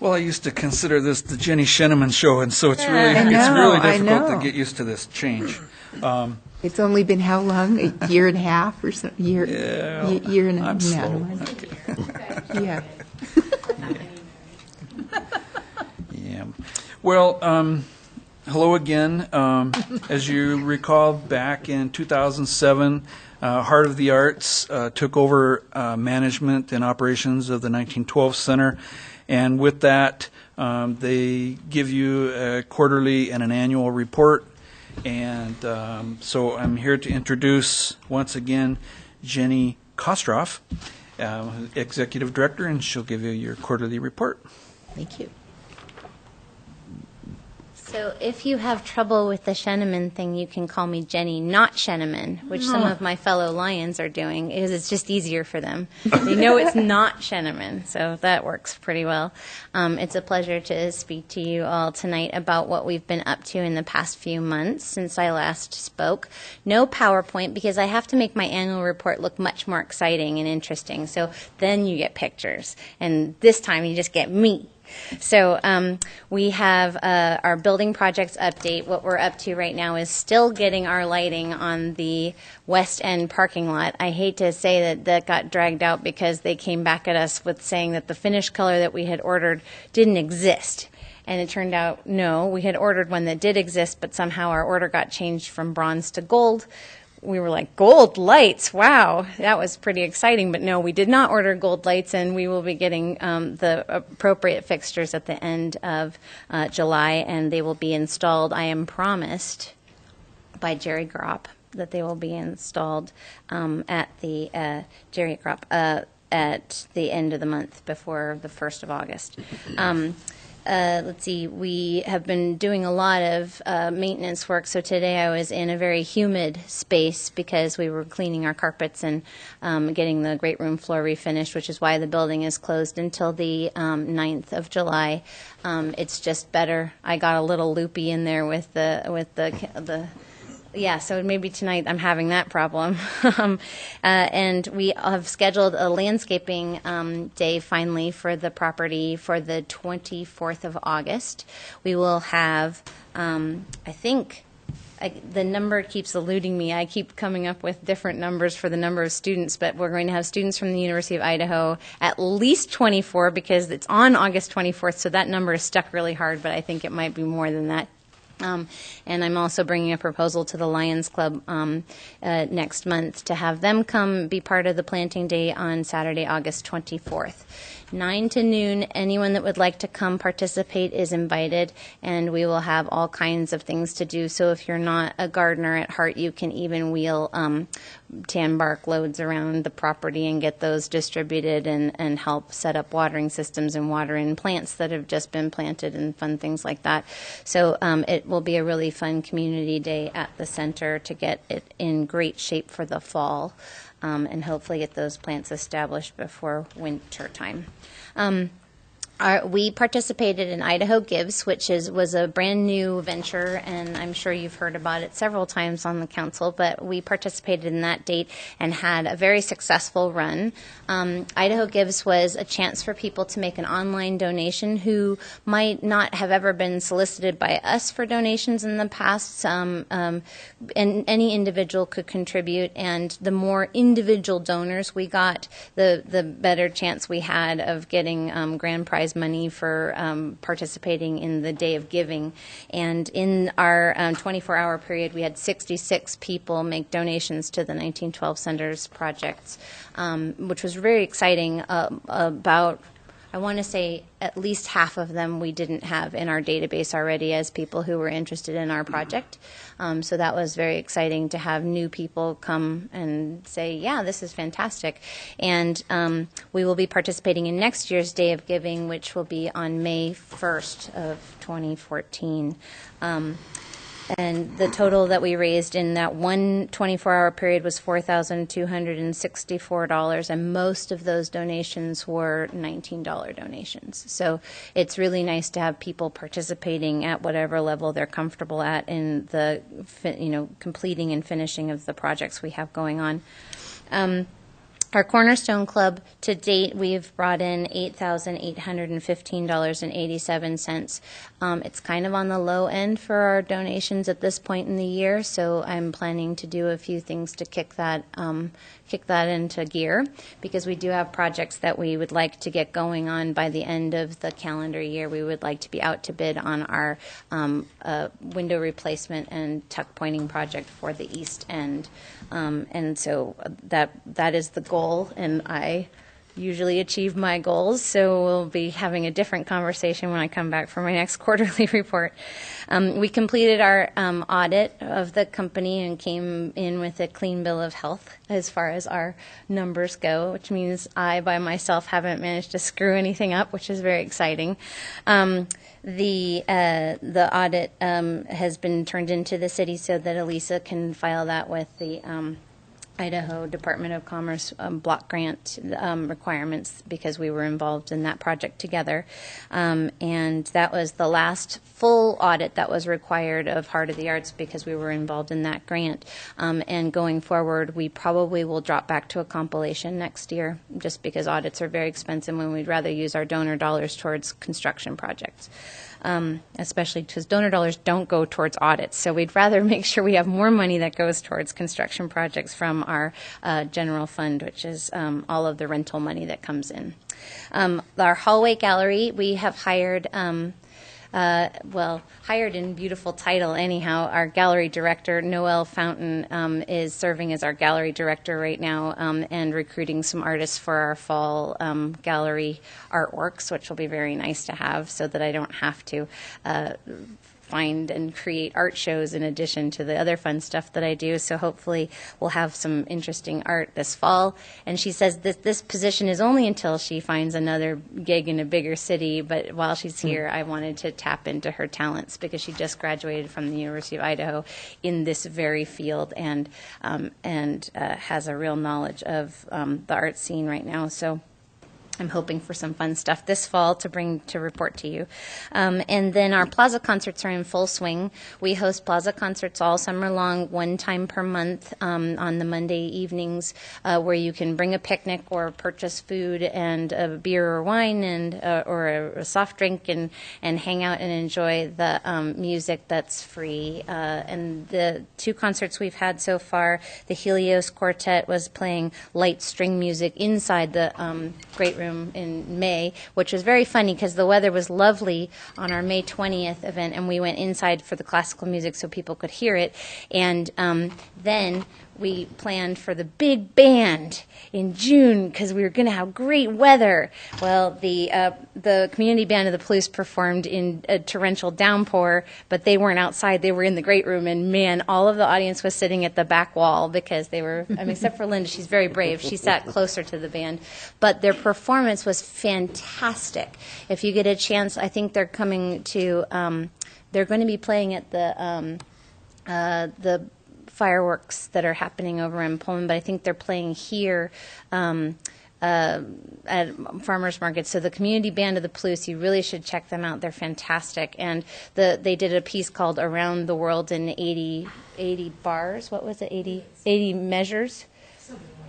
Well, I used to consider this the Jenny Sheneman show, and so it's I really know. difficult to get used to this change. It's only been how long? A year and a half or so? Year and a I'm half. slow. Okay. Yeah. Yeah. Well, hello again. As you recall, back in 2007, Heart of the Arts took over management and operations of the 1912 Center. And with that, they give you a quarterly and an annual report. And so I'm here to introduce, once again, Jenny Kostroff, Executive Director, and she'll give you your quarterly report. Thank you. So if you have trouble with the Sheneman thing, you can call me Jenny, not Sheneman, which some of my fellow Lions are doing, because it's just easier for them. They know it's not Sheneman, so that works pretty well. It's a pleasure to speak to you all tonight about what we've been up to in the past few months since I last spoke. No PowerPoint, because I have to make my annual report look much more exciting and interesting, so then you get pictures. And this time you just get me. So we have our building projects update. What we're up to right now is still getting our lighting on the West End parking lot. I hate to say that got dragged out because they came back at us with saying that the finished color that we had ordered didn't exist. And it turned out, no, we had ordered one that did exist, but somehow our order got changed from bronze to gold. We were like, gold lights, wow, that was pretty exciting. But no, we did not order gold lights, and we will be getting the appropriate fixtures at the end of July, and they will be installed, I am promised, by Jerry Gropp, that they will be installed at the Jerry Gropp at the end of the month, before the 1st of August. Let's see, we have been doing a lot of maintenance work. So today I was in a very humid space because we were cleaning our carpets and getting the great room floor refinished, which is why the building is closed until the 9th of July. It's just better. I got a little loopy in there with the yeah, so maybe tonight I'm having that problem. And we have scheduled a landscaping day finally for the property for the 24th of August. We will have, I think, the number keeps eluding me. I keep coming up with different numbers for the number of students, but we're going to have students from the University of Idaho, at least 24, because it's on August 24th, so that number is stuck really hard, but I think it might be more than that. And I'm also bringing a proposal to the Lions Club next month to have them come be part of the planting day on Saturday, August 24th. 9 to noon, anyone that would like to come participate is invited, and we will have all kinds of things to do. So if you're not a gardener at heart, you can even wheel tan bark loads around the property and get those distributed and help set up watering systems and water in plants that have just been planted and fun things like that. So it will be a really fun community day at the center to get it in great shape for the fall. And hopefully get those plants established before winter time. We participated in Idaho Gives, which was a brand new venture, and I'm sure you've heard about it several times on the council, but we participated in that date and had a very successful run. Idaho Gives was a chance for people to make an online donation who might not have ever been solicited by us for donations in the past, and any individual could contribute, and the more individual donors we got, the better chance we had of getting grand prize money for participating in the Day of Giving. And in our 24-hour period, we had 66 people make donations to the 1912 Center's projects, which was very exciting. About, I want to say, at least half of them we didn't have in our database already as people who were interested in our project. So that was very exciting to have new people come and say, yeah, this is fantastic. And we will be participating in next year's Day of Giving, which will be on May 1st of 2014. And the total that we raised in that one 24-hour period was $4,264, and most of those donations were $19 donations. So it's really nice to have people participating at whatever level they're comfortable at in the, completing and finishing of the projects we have going on. Our Cornerstone Club, to date, we've brought in $8,815.87. It's kind of on the low end for our donations at this point in the year, so I'm planning to do a few things to kick that into gear, because we do have projects that we would like to get going on by the end of the calendar year. We would like to be out to bid on our window replacement and tuck pointing project for the East End. And so that is the goal, and I usually achieve my goals, so we'll be having a different conversation when I come back for my next quarterly report. We completed our audit of the company and came in with a clean bill of health as far as our numbers go, which means I, by myself, haven't managed to screw anything up, which is very exciting. The audit has been turned into the city so that Elisa can file that with the Idaho Department of Commerce block grant requirements, because we were involved in that project together. And that was the last full audit that was required of Heart of the Arts, because we were involved in that grant. And going forward, we probably will drop back to a compilation next year, just because audits are very expensive and we'd rather use our donor dollars towards construction projects. Especially because donor dollars don't go towards audits. So we'd rather make sure we have more money that goes towards construction projects from our general fund, which is all of the rental money that comes in. Our hallway gallery, we have hired hired in beautiful title anyhow. Our gallery director, Noelle Fountain, is serving as our gallery director right now and recruiting some artists for our fall gallery artworks, which will be very nice to have, so that I don't have to find and create art shows in addition to the other fun stuff that I do. So hopefully we'll have some interesting art this fall. And she says that this position is only until she finds another gig in a bigger city, but while she's here, I wanted to tap into her talents, because she just graduated from the University of Idaho in this very field and has a real knowledge of the art scene right now. So I'm hoping for some fun stuff this fall to bring to report to you. And then our Plaza Concerts are in full swing. We host Plaza Concerts all summer long, one time per month on the Monday evenings, where you can bring a picnic or purchase food and a beer or wine and or a soft drink and hang out and enjoy the music that's free. And the two concerts we've had so far, the Helios Quartet was playing light string music inside the Great Room in May, which was very funny because the weather was lovely on our May 20th event, and we went inside for the classical music so people could hear it. And then we planned for the big band in June because we were going to have great weather. Well, the community band of the Palouse performed in a torrential downpour, but they weren't outside. They were in the Great Room, and man, all of the audience was sitting at the back wall because they were, I mean, except for Linda, she's very brave. She sat closer to the band. But their performance was fantastic. If you get a chance, I think they're coming to, they're going to be playing at the fireworks that are happening over in Pullman, but I think they're playing here at Farmers Market. So the community band of the Palouse, you really should check them out. They're fantastic. And they did a piece called Around the World in 80 bars. What was it? 80 measures?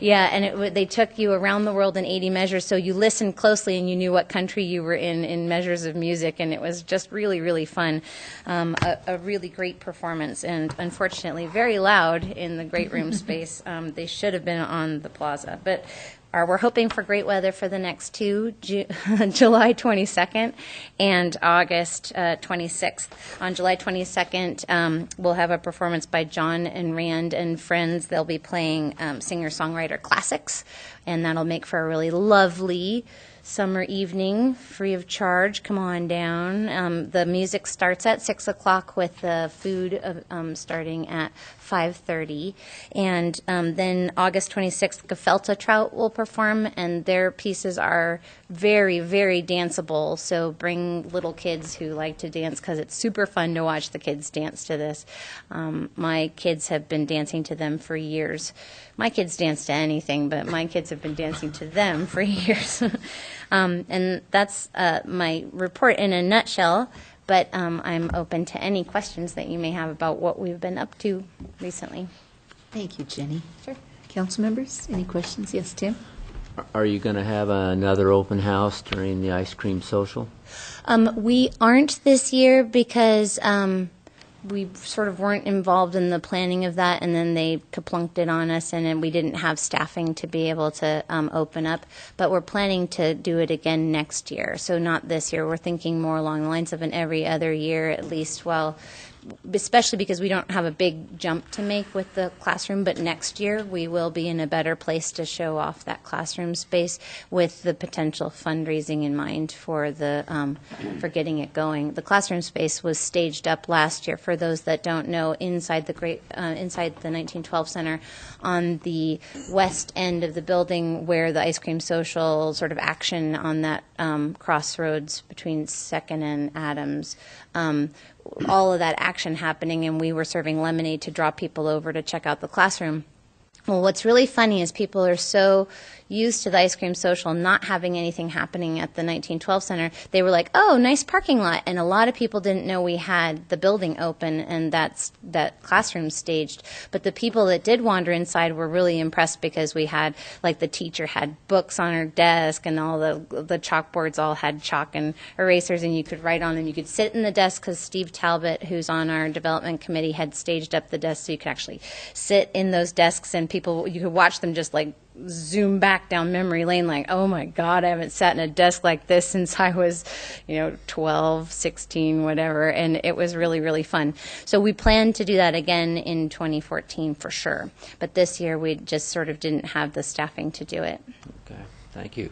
Yeah, and they took you around the world in 80 measures, so you listened closely and you knew what country you were in measures of music, and it was just really, really fun. A really great performance, and unfortunately very loud in the Great Room space. They should have been on the plaza, but we're hoping for great weather for the next two, July 22nd and August 26th. On July 22nd, we'll have a performance by John and Rand and Friends. They'll be playing singer-songwriter classics, and that'll make for a really lovely summer evening, free of charge. Come on down. The music starts at 6 o'clock with the food starting at 5:30. And then August 26th, Gefelta Trout will perform, and their pieces are very, very danceable. So bring little kids who like to dance, because it's super fun to watch the kids dance to this. My kids have been dancing to them for years. My kids dance to anything, but my kids have been dancing to them for years. And that's my report in a nutshell. But I'm open to any questions that you may have about what we've been up to recently. Thank you, Jenny. Sure. Council members, any questions? Yes, Tim? Are you going to have another open house during the ice cream social? We aren't this year because we sort of weren't involved in the planning of that, and then they kaplunked it on us, and then we didn't have staffing to be able to open up. But we're planning to do it again next year, so not this year. We're thinking more along the lines of an every other year at least, especially because we don't have a big jump to make with the classroom, but next year we will be in a better place to show off that classroom space with the potential fundraising in mind for for getting it going. The classroom space was staged up last year, for those that don't know, inside the 1912 Center on the west end of the building, where the ice cream social sort of action on that crossroads between 2nd and Adams. All of that action happening, and we were serving lemonade to draw people over to check out the classroom. Well, what's really funny is people are so used to the ice cream social not having anything happening at the 1912 Center. They were like, oh, nice parking lot. And a lot of people didn't know we had the building open and that classroom staged. But the people that did wander inside were really impressed, because we had, like, the teacher had books on her desk, and all the chalkboards all had chalk and erasers, and you could write on them. You could sit in the desk, because Steve Talbot, who's on our development committee, had staged up the desks so you could actually sit in those desks, and you could watch them just, like, zoom back down memory lane, like, oh my God, I haven't sat in a desk like this since I was 12, 16, whatever. And it was really, really fun. So we plan to do that again in 2014 for sure. But this year we just sort of didn't have the staffing to do it. Okay, thank you.